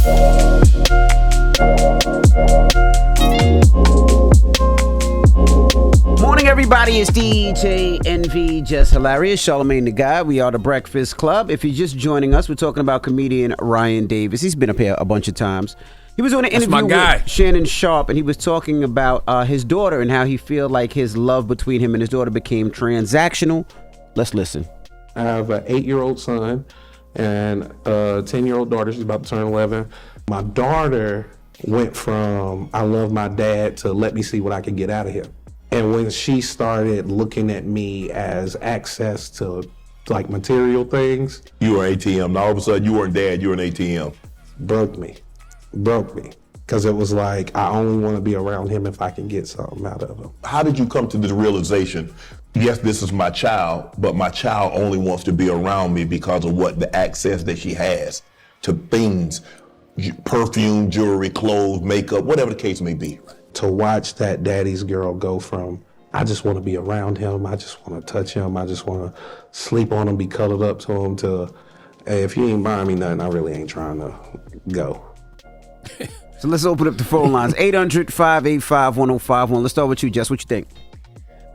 Morning, everybody. It's DJ NV, Jess Hilarious, Charlamagne the Guy. We are the Breakfast Club. If you're just joining us, we're talking about comedian Ryan Davis. He's been up here a bunch of times. He was on an interview with Shannon Sharpe, and he was talking about his daughter and how he feel like his love between him and his daughter became transactional. Let's listen. I have an 8-year-old son and a 10-year-old daughter. She's about to turn 11. My daughter went from I love my dad to let me see what I can get out of him. And when she started looking at me as access to like material things. You were an ATM. Now all of a sudden you weren't dad, you were an ATM. Broke me. Because it was like, I only want to be around him if I can get something out of him. How did you come to this realization? Yes, this is my child, but my child only wants to be around me because of what the access that she has to things, perfume, jewelry, clothes, makeup, whatever the case may be. To watch that daddy's girl go from, I just want to be around him, I just want to touch him, I just want to sleep on him, be cuddled up to him, to, hey, if you ain't buying me nothing, I really ain't trying to go. So let's open up the phone lines. 800-585-1051. Let's start with you, Jess. What you think?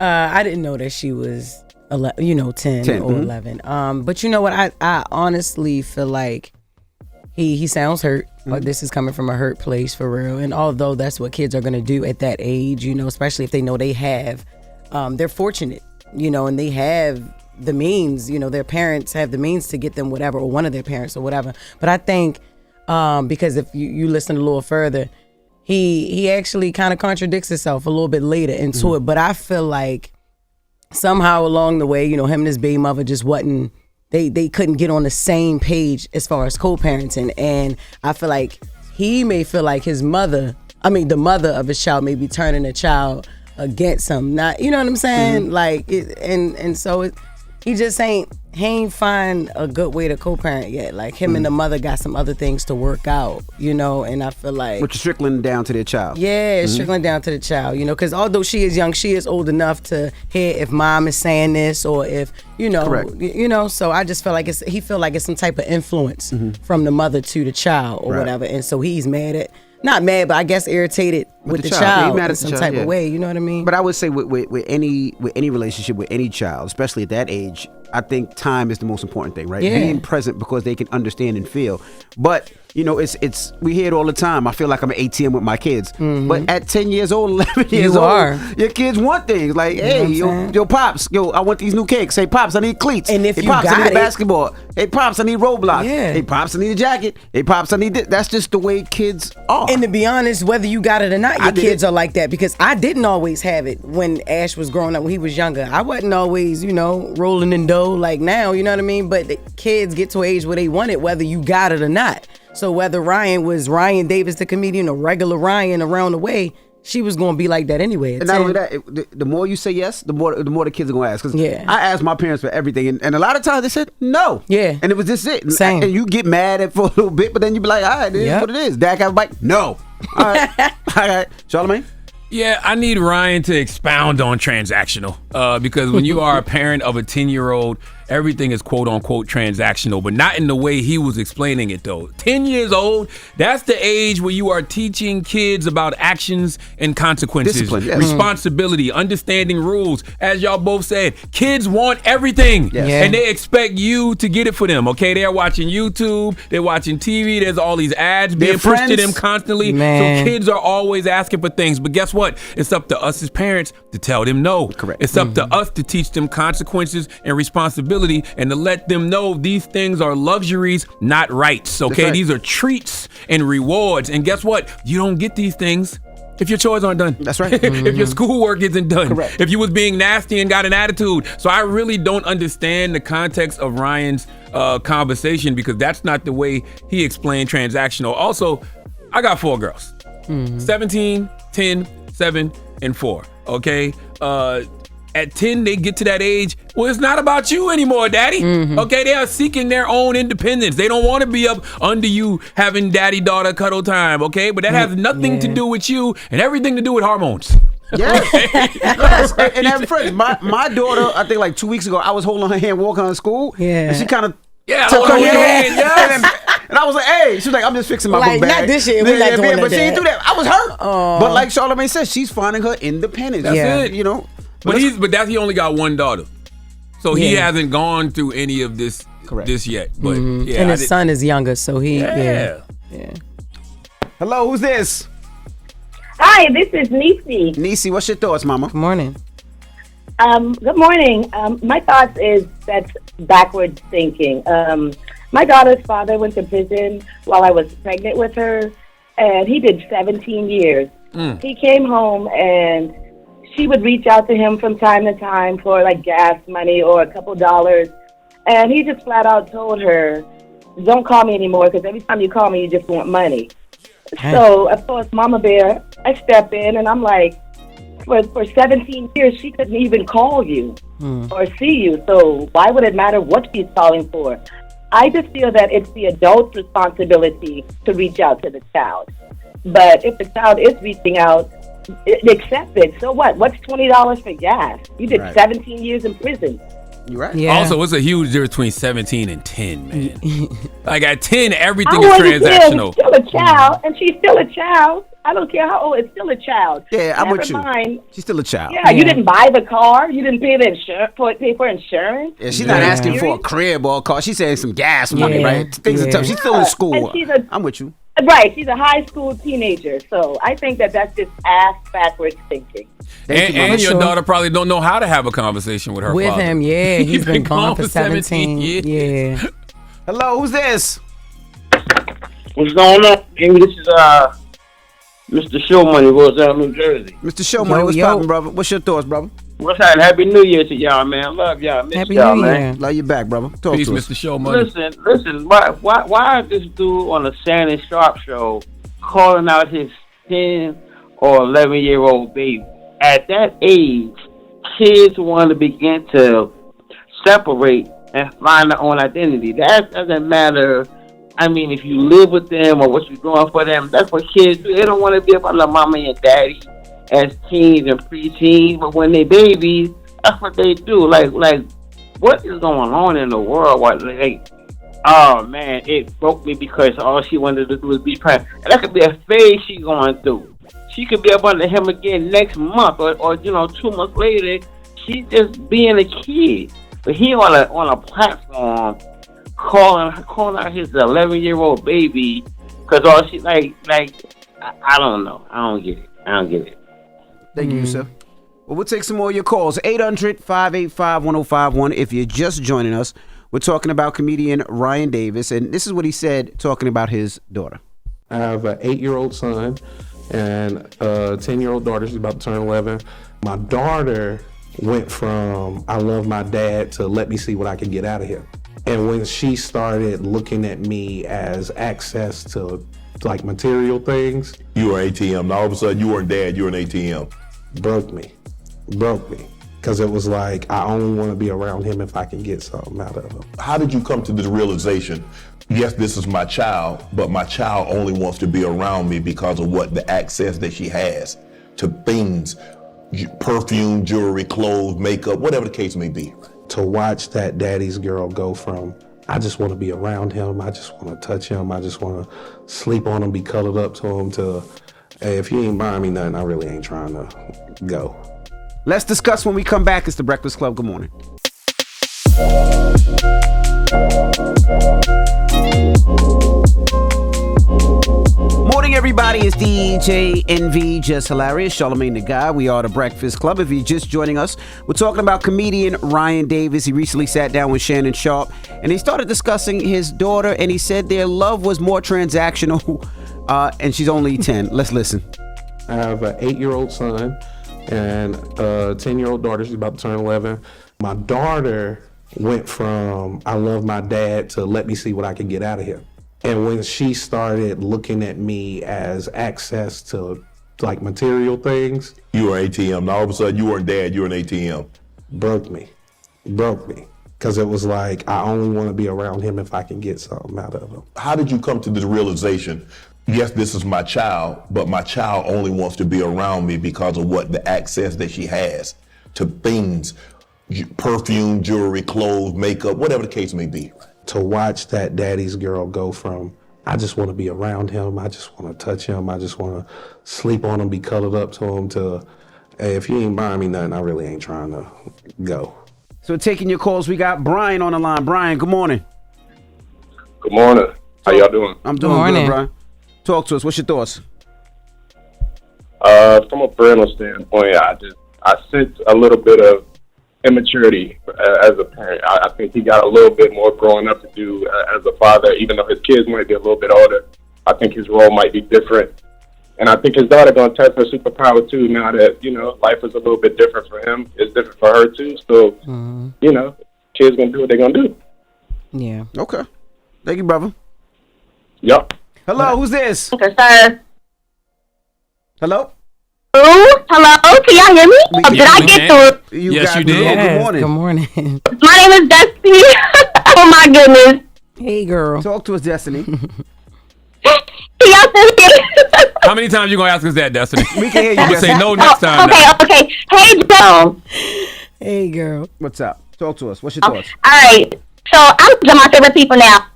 I didn't know that she was 10 or 11. But you know what? I honestly feel like he sounds hurt. Or this is coming from a hurt place for real. And although that's what kids are going to do at that age, especially if they know they have, they're fortunate, and they have the means, their parents have the means to get them whatever, or one of their parents or whatever. But I think because if you listen a little further, he actually kind of contradicts himself a little bit later into it. But I feel like somehow along the way, him and his baby mother just wasn't, they couldn't get on the same page as far as co-parenting. And I feel like he may feel like the mother of his child may be turning the child against him. Not, you know what I'm saying? Like, he just ain't find a good way to co-parent yet. Like him and the mother got some other things to work out, and I feel like... Which is trickling down to their child. Yeah, it's trickling down to the child, because although she is young, she is old enough to hear if mom is saying this or if, Correct. So I just feel like he feel like it's some type of influence from the mother to the child or whatever. And so he's not mad, but I guess irritated with the child in some type of way. You know what I mean? But I would say with any relationship with any child, especially at that age, I think time is the most important thing, right? Yeah. Being present because they can understand and feel. But it's we hear it all the time. I feel like I'm an ATM with my kids. But at 10 years old, 11 years old, your kids want things like, hey, yo, pops, I want these new cakes. Hey, pops, I need cleats. And if hey, you pops, got I need it, basketball. Hey, pops, I need Roblox. Yeah. Hey, pops, I need a jacket. Hey, pops, I need this. That's just the way kids are. And to be honest, whether you got it or not, your kids are like that, because I didn't always have it when Ash was growing up, when he was younger. I wasn't always, rolling in dough like now, you know what I mean? But the kids get to an age where they want it, whether you got it or not. So whether Ryan was Ryan Davis, the comedian, or regular Ryan around the way, she was going to be like that anyway. And not only that, the more you say yes, the more the kids are going to ask. Because I asked my parents for everything, and a lot of times they said no. Yeah. And it was just it. Same. And you get mad at for a little bit, but then you be like, all right, this is what it is. Dad have a bike? No. All right. All right. Charlamagne? Yeah, I need Ryan to expound on transactional because when you are a parent of a 10-year-old, everything is quote unquote transactional, but not in the way he was explaining it though. 10 years old, that's the age where you are teaching kids about actions and consequences, discipline, yes. Responsibility, understanding rules. As y'all both said, kids want everything and they expect you to get it for them, okay? They're watching YouTube, they're watching TV, there's all these ads being pushed to them constantly. So kids are always asking for things, but guess what? It's up to us as parents to tell them no. Correct. It's up to us to teach them consequences and responsibility and to let them know these things are luxuries, not rights, okay? Right. These are treats and rewards. And guess what? You don't get these things if your chores aren't done. That's right. If your schoolwork isn't done. Correct. If you was being nasty and got an attitude. So I really don't understand the context of Ryan's conversation because that's not the way he explained transactional. Also, I got 4 girls. 17, 10, 7, and 4, okay? At 10, they get to that age, well, it's not about you anymore, daddy. Okay, they are seeking their own independence. They don't want to be up under you having daddy-daughter cuddle time, okay? But that has nothing to do with you and everything to do with hormones. Yes. Yes. And having friends. My daughter, I think like 2 weeks ago, I was holding her hand walking her to school. Yeah. And she kind of hold her hand, yes. And I was like, hey, she was like, I'm just fixing my Like, book bag. not this year, we're not doing but she didn't that. do that. I was hurt. But like Charlamagne says, she's finding her independence. That's Yeah. it. You know. But he only got one daughter, so he Yeah. hasn't gone through any of this yet. But yeah, And his son is younger, so he Yeah. Hello, who's this? Hi, this is Nisi. Nisi, what's your thoughts, mama? Good morning. Good morning. My thoughts is that's backwards thinking. My daughter's father went to prison while I was pregnant with her, and he did 17 years. He came home, and she would reach out to him from time to time for like gas money or a couple dollars, and he just flat out told her, "Don't call me anymore, because every time you call me, you just want money." So, of course, Mama Bear, I step in, and I'm like, for 17 years, she couldn't even call you or see you. So why would it matter what she's calling for? I just feel that it's the adult's responsibility to reach out to the child. But if the child is reaching out, accept it. So what? What's $20 for gas? You did 17 years in prison. You're right. Yeah. Also, it's a huge difference between 17 and 10, man. Like at 10, I everything is wouldn't care. transactional. It's still a child, and she's still a child. I don't care how old. It's still a child. Yeah, I'm with Never you. mind. She's still a child. Yeah, you didn't buy the car. You didn't pay the pay for insurance. Yeah, she's not asking for a crib or a car. She's saying some gas money, right? Things are tough. She's still in school. And she's I'm with you. Right, she's a high school teenager. So I think that that's just ass backwards thinking. And your daughter probably don't know how to have a conversation with her With father. him, yeah. He's been gone for 17 years. Yeah. Hello, who's this? What's going on? Amy, this is Mr. Show Money, Roselle, New Jersey. Mr. Showmoney, what's poppin', brother? What's your thoughts, brother? What's happening? Happy New Year to y'all, man. Love y'all. Miss Happy y'all, New man. Year. Love you back, brother. Talk Peace, to us. Mr. Show Money. Listen. Why is this dude on the Shannon Sharp show calling out his 10 or 11-year-old baby? At that age, kids want to begin to separate and find their own identity. That doesn't matter. I mean, if you live with them or what you're doing for them, that's what kids do. They don't want to be about their mama and daddy as teens and preteens, but when they babies, that's what they do. Like, what is going on in the world? Oh man, it broke me because all she wanted to do was be pregnant. And that could be a phase she's going through. She could be up under him again next month, or 2 months later. She's just being a kid, but he on a platform calling out his 11-year-old baby because all she I don't know. I don't get it. Thank you, sir. Well, we'll take some more of your calls. 800-585-1051. If you're just joining us, we're talking about comedian Ryan Davis, and this is what he said talking about his daughter. I have an 8-year-old son and a 10-year-old daughter. She's about to turn 11. My daughter went from I love my dad to let me see what I can get out of him. And when she started looking at me as access to like material things, You were ATM. Now all of a sudden you weren't dad, you were an ATM. broke me. Because it was like, I only want to be around him if I can get something out of him. How did you come to this realization? Yes, this is my child, but my child only wants to be around me because of what the access that she has to things, perfume, jewelry, clothes, makeup, whatever the case may be. To watch that daddy's girl go from, I just want to be around him, I just want to touch him, I just want to sleep on him, be cuddled up to him, to, hey, if you ain't buying me nothing, I really ain't trying to go. Let's discuss when we come back. It's the Breakfast Club. Good morning. Morning, everybody. It's DJ NV, Jess Hilarious, Charlamagne the Guy. We are the Breakfast Club. If you're just joining us, we're talking about comedian Ryan Davis. He recently sat down with Shannon Sharp, and he started discussing his daughter, and he said their love was more transactional, and she's only 10. Let's listen. I have an 8-year-old son and a 10-year-old daughter. She's about to turn 11. My daughter went from I love my dad to let me see what I can get out of him. And when she started looking at me as access to like material things, You were ATM. Now all of a sudden you weren't dad, you were an ATM. broke me. Because it was like, I only want to be around him if I can get something out of him. How did you come to this realization? Yes, this is my child, but my child only wants to be around me because of what the access that she has to things, perfume, jewelry, clothes, makeup, whatever the case may be. To watch that daddy's girl go from, I just want to be around him. I just want to touch him. I just want to sleep on him, be cuddled up to him. Hey, if you ain't buying me nothing, I really ain't trying to go. So taking your calls, we got Brian on the line. Brian, good morning. Good morning. How y'all doing? I'm doing good, Brian. Talk to us. What's your thoughts? From a parental standpoint, I sense a little bit of immaturity as a parent. I think he got a little bit more growing up to do as a father, even though his kids might be a little bit older. I think his role might be different. And I think his daughter going to test her superpower, too, now that, life is a little bit different for him. It's different for her, too. So, kids going to do what they're going to do. Yeah. Okay. Thank you, brother. Yup. Hello, who's this? Okay, sir. Hello? Hello, can y'all hear me? Did I get through? Yes, you did. Good morning. Good morning. My name is Destiny. Oh my goodness. Hey, girl. Talk to us, Destiny. Can y'all still hear me? How many times you gonna ask us that, Destiny? We can hear you, I'm gonna say Destiny. no next time. Okay. Hey, Joe. Hey, girl. What's up? Talk to us. What's your thoughts? All right. So I'm one of my favorite people now.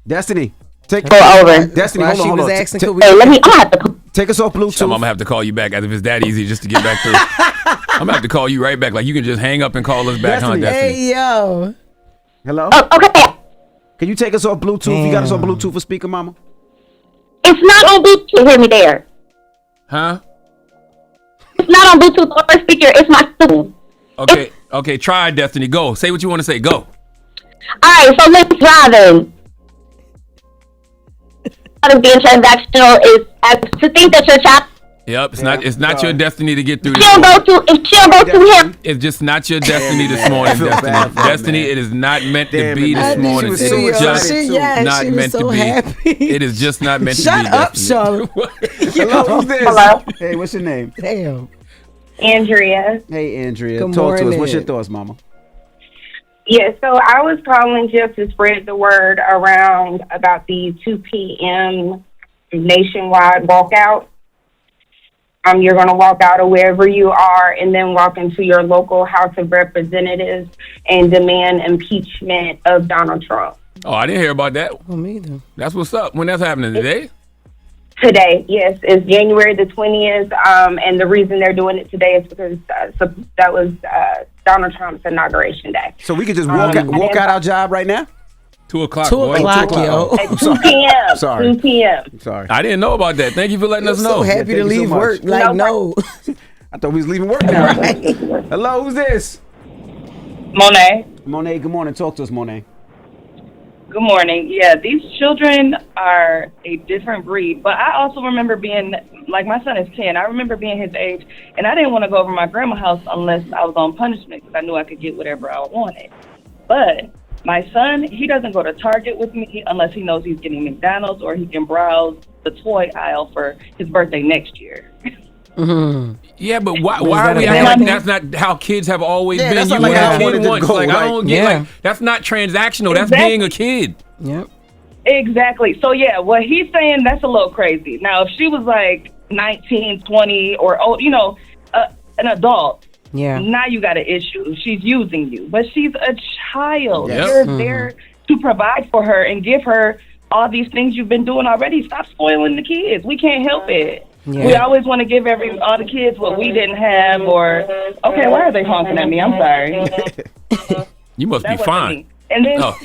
Destiny. Take Go over. Destiny, While hold she on. was asking, could we? Hey, I'm gonna have to. Take us off Bluetooth. I'm gonna have to call you back as if it's that easy just to get back to. I'm gonna have to call you right back. Like you can just hang up and call us back, Destiny. huh, Destiny? Hey, yo. Hello? Oh, okay. Can you take us off Bluetooth? You got us on Bluetooth for speaker, mama? It's not on Bluetooth. You hear me there? Huh? It's not on Bluetooth or speaker. It's my phone. Okay. Try Destiny. Go. Say what you want to say. Go. All right. So let's driving. Part of being transactional is to think that your child. Yep. It's not your destiny to get through. She'll go to him. It's just not your destiny this morning, Destiny. Destiny, it is not meant to be this morning. was It so is just excited, not she was meant so to be. happy. It is just not meant to be. Shut up, Destiny. Charlotte. Hello, who's this? Hello. Hey, what's your name? Damn. Andrea. Hey, Andrea. Good Talk to us. morning. What's your thoughts, mama? Yeah, so I was calling just to spread the word around about the 2 p.m. nationwide walkout. You're going to walk out of wherever you are and then walk into your local House of Representatives and demand impeachment of Donald Trump. Oh, I didn't hear about that. Oh, me either. That's what's up. When that's happening today? Today, yes, it's January the 20th, and the reason they're doing it today is because that was Donald Trump's inauguration day. So we could just walk out our job right now? 2 o'clock. 2 boy. o'clock, yo. At 2 p.m. Sorry. 2 p.m. Sorry. I didn't know about that. Thank you for letting us I'm know. so happy Yeah, to thank you leave so much. work. Like, no. I thought we was leaving work now. Hello, who's this? Monet. Monet, good morning. Talk to us, Monet. Good morning. Yeah, these children are a different breed, but I also remember being, like my son is 10, I remember being his age, and I didn't want to go over my grandma's house unless I was on punishment because I knew I could get whatever I wanted. But my son, he doesn't go to Target with me unless he knows he's getting McDonald's or he can browse the toy aisle for his birthday next year. Mm-hmm. Yeah, but why that are we a acting bad like that's not how kids have always Yeah, been? that's You not were like a I wanted kid to once. go, Like, I like, don't get, yeah. like, that's not transactional. That's Exactly. being a kid. Yep. Exactly. So, yeah, what he's saying, that's a little crazy. Now, if she was like 19, 20, or old, an adult, Yeah. now you got an issue. She's using you. But she's a child. Yes. You're there to provide for her and give her all these things you've been doing already. Stop spoiling the kids. We can't help it. Yeah. We always want to give all the kids what we didn't have, or, okay, why are they honking at me? I'm sorry. You must That be wasn't fine. me. And then, Oh.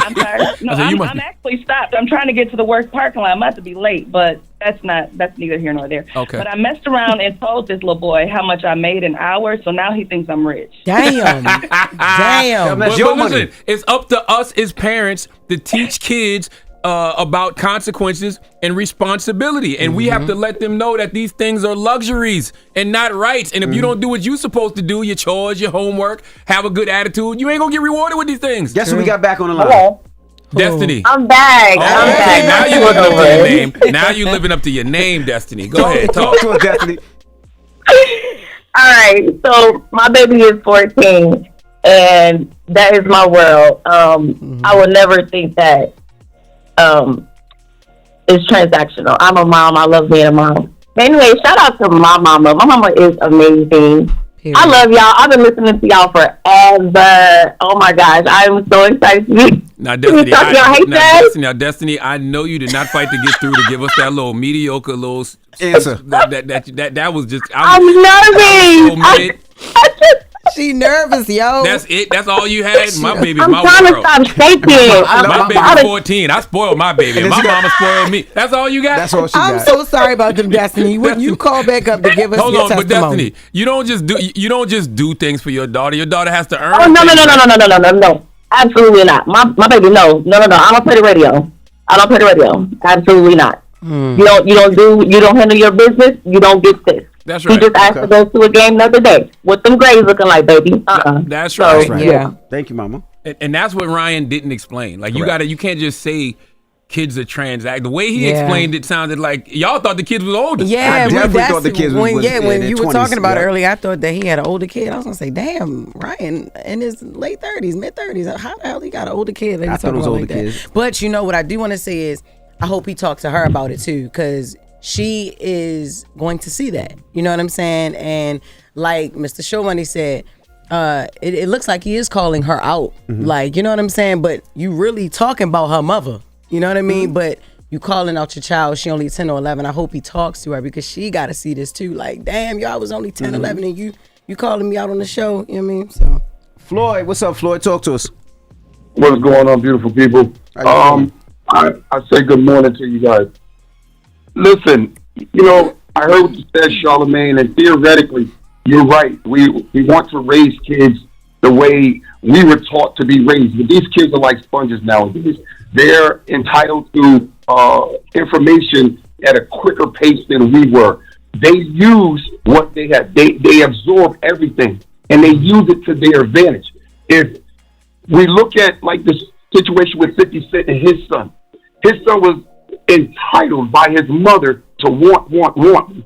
I'm sorry. No, I said, you must I'm be- actually stopped. I'm trying to get to the work parking lot. I'm about to be late, but that's neither here nor there. Okay. But I messed around and told this little boy how much I made an hour, so now he thinks I'm rich. Damn. Damn. That's But your listen, money. it's up to us as parents to teach kids about consequences and responsibility. And we have to let them know that these things are luxuries and not rights. And if you don't do what you're supposed to do, your chores, your homework, have a good attitude, you ain't going to get rewarded with these things. Guess who we got back on the line? Hello. Destiny. I'm back. I'm Okay, back. now you living up to your name. Now you living up to your name, Destiny. Go ahead, talk. Talk to us, Destiny. All right, so my baby is 14, and that is my world. I would never think that it's transactional. I'm a mom. I love being a mom. But anyway, shout out to my mama. My mama is amazing. Period. I love y'all. I've been listening to y'all forever. Oh my gosh, I'm so excited to be Now, Destiny, You thought y'all hate that? Destiny, I know you did not fight to get through to give us that little mediocre little Answer. That was just. I'm nervous. She nervous, yo. That's it. That's all you had. My baby, I'm my trying to world. stop shaking. My baby's 14. I spoiled my baby. My mama spoiled me. That's all you got. That's all she I'm got. so sorry about them, Destiny. When you call back up to give us Hold your on, but testimony. Destiny, you don't just do things for your daughter. Your daughter has to earn. Oh no! Absolutely not. My baby, no. I don't play the radio. Absolutely not. You don't handle your business. You don't get this. That's He right. just asked to go to a game the other day. What them grades looking like, baby? That's So, right. Right. Yeah. Thank you, Mama. And that's what Ryan didn't explain. Like you can't just say kids are transact. The way he Yeah. explained it sounded like y'all thought the kids was older. Yeah, I definitely that's thought the kids when, was when in you their were 20s, talking about it yeah. earlier, I thought that he had an older kid. I was gonna say, damn, Ryan in his late 30s, mid 30s. How the hell he got an older kid? That I he's thought it talking was about older like that? kids. But you know what I do want to say is, I hope he talked to her about it too, because she is going to see that. You know what I'm saying? And like Mr. Showmoney said, it looks like he is calling her out. Mm-hmm. Like, you know what I'm saying? But you really talking about her mother. You know what I mean? Mm-hmm. But you calling out your child, she only 10 or 11. I hope he talks to her because she got to see this too. Like, damn, y'all was only 10, Mm-hmm. 11 and you calling me out on the show. You know what I mean? So Floyd, what's up, Floyd? Talk to us. What's going on, beautiful people? How you doing? I say good morning to you guys. Listen, I heard what you said, Charlamagne, and theoretically, you're right. We want to raise kids the way we were taught to be raised. But these kids are like sponges nowadays. They're entitled to information at a quicker pace than we were. They use what they have. They absorb everything, and they use it to their advantage. If we look at like this situation with 50 Cent and his son was entitled by his mother to want.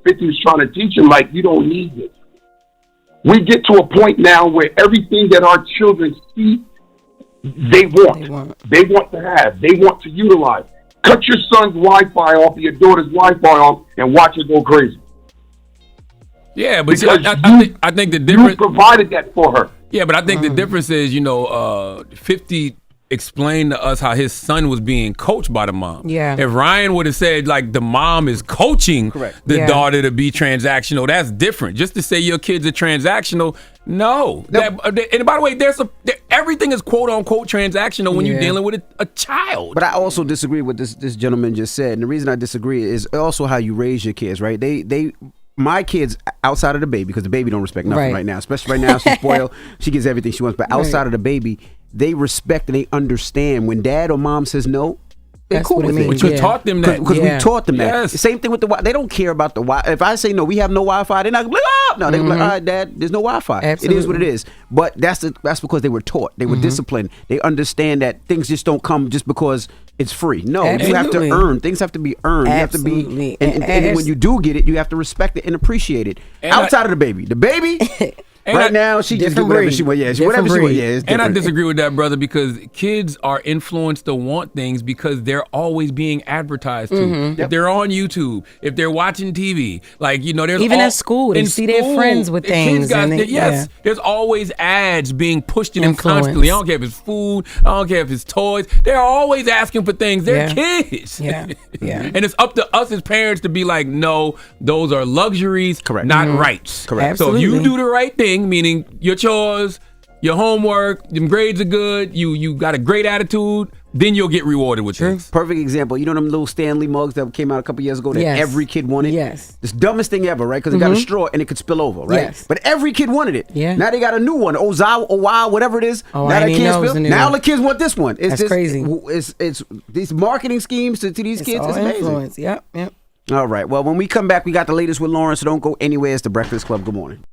50 was trying to teach him, like, you don't need this. We get to a point now where everything that our children see, they want. They want to have. They want to utilize. Cut your son's Wi-Fi off, or your daughter's Wi-Fi off, and watch it go crazy. Yeah, but see, Because I think the You difference. provided that for her. Yeah, but I think the difference is, 50 explained to us how his son was being coached by the mom. Yeah. If Ryan would have said, like, the mom is coaching the daughter to be transactional, that's different. Just to say your kids are transactional, no. And by the way, everything is quote unquote transactional when you're dealing with a child. But I also disagree with this gentleman just said. And the reason I disagree is also how you raise your kids, right? My kids, outside of the baby, because the baby don't respect nothing right now, especially right now, she's spoiled. She gets everything she wants. But outside of the baby, they respect and they understand when dad or mom says no. They're cool with it. But you taught them that. Because we taught them that. Yes. Same thing with the Wi-Fi. They don't care about the Wi-Fi. If I say no, we have no Wi-Fi, they're not going to be like, oh! No, they're like, all right, Dad, there's no Wi-Fi. Absolutely. It is what it is. But that's because they were taught. They were disciplined. They understand that things just don't come just because it's free. No, you have to earn. Things have to be earned. Absolutely. You have to be, and when you do get it, you have to respect it and appreciate it. Outside of the baby. The baby... Right now, she just do whatever she wants. Yeah, whatever she wants. Yeah, it's and I different. disagree with that, brother, because kids are influenced to want things because they're always being advertised to. If they're on YouTube, if they're watching TV, like, there's even at school, they see their friends with things. There's always ads being pushed to them constantly. I don't care if it's food. I don't care if it's toys. They're always asking for things. They're kids. Yeah. And it's up to us as parents to be like, no, those are luxuries, not rights. Correct. Absolutely. So if you do the right thing, meaning your chores, your homework, them grades are good, you got a great attitude, then you'll get rewarded with things. Perfect example. You know them little Stanley mugs that came out a couple years ago that every kid wanted? Yes. This dumbest thing ever, right? Because it got a straw and it could spill over, right? Yes. But every kid wanted it. Yeah. Now they got a new one, Ozawa, whatever it is. Oh, now I that didn't can't know it was spill. a new Now one. the kids want this one. It's That's just, crazy. It's these marketing schemes to these kids. all It's amazing. influence. Yep. All right. Well, when we come back, we got the latest with Loren, so don't go anywhere. It's the Breakfast Club. Good morning.